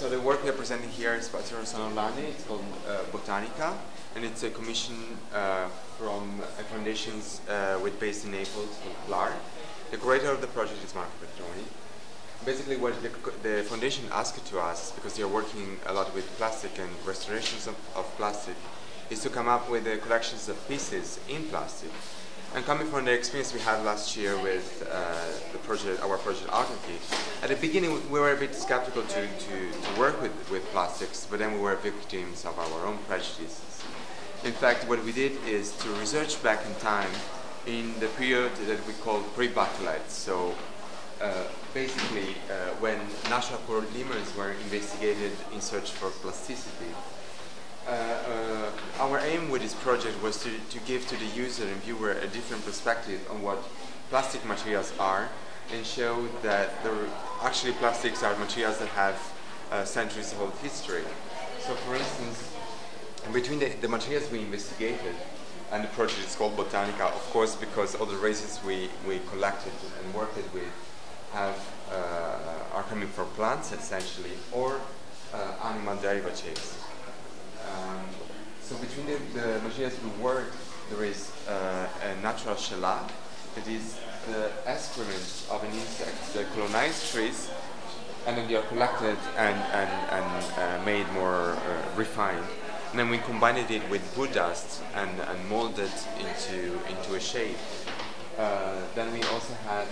So the work we are presenting here is by Forma Salone. It's called Botanica, and it's a commission from a foundation based in Naples called LAR. The creator of the project is Marco Petroni. Basically, what the foundation asked to us, because they are working a lot with plastic and restorations of plastic, is to come up with collections of pieces in plastic. And coming from the experience we had last year with our project Autarky, at the beginning we were a bit skeptical to work with plastics, but then we were victims of our own prejudices. In fact, what we did is to research back in time in the period that we call pre-Bachelet. So basically when natural polymers were investigated in search for plasticity. Our aim with this project was to give to the user and viewer a different perspective on what plastic materials are, and show that actually plastics are materials that have centuries-old history. So for instance, between the materials we investigated, and the project is called Botanica, of course, because all the resins we collected and worked with are coming from plants essentially, or animal derivatives. So between the materials we worked, there is a natural shellac, that is the excrement of an insect that colonized trees, and then they are collected and made more refined. And then we combined it with wood dust and molded into a shape. Then we also had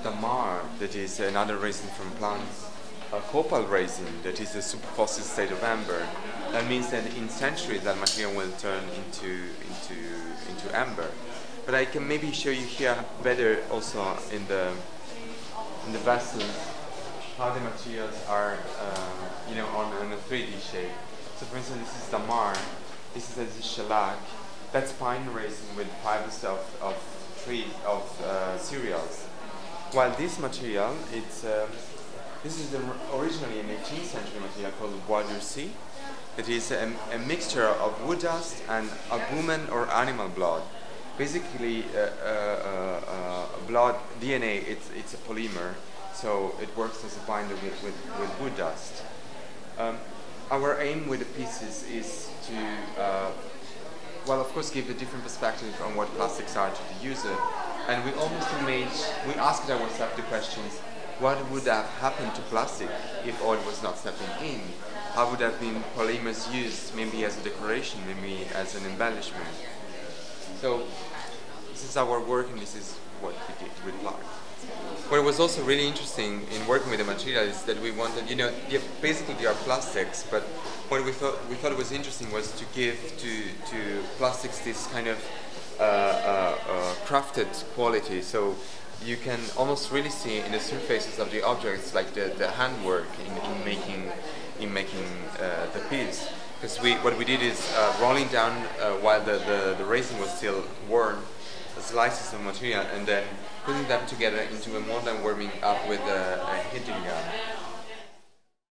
damar, that is another resin from plants. A copal resin, that is a superfossil state of amber. That means that in centuries that material will turn into amber. But I can maybe show you here better also in the vessels how the materials are on a 3D shape. So for instance, this is damar, this is a shellac, that's pine resin with fibers of cereals. While this material, this is originally an 18th century material called bois d'Ursy. It is a mixture of wood dust and albumen or animal blood. Basically, blood DNA, it's a polymer, so it works as a binder with wood dust. Our aim with the pieces is to, well, of course, give a different perspective on what plastics are to the user, and we asked ourselves the questions: what would have happened to plastic if oil was not stepping in? How would have been polymers used, maybe as a decoration, maybe as an embellishment? So this is our work, and this is what we did with LAR. What was also really interesting in working with the material is that we wanted, basically they are plastics, but what we thought was interesting was to give to plastics this kind of crafted quality. So you can almost really see in the surfaces of the objects, like the handwork in making the piece. Because what we did is rolling down while the resin was still warm, slices of material, and then putting them together into a mold and warming up with a heating gun.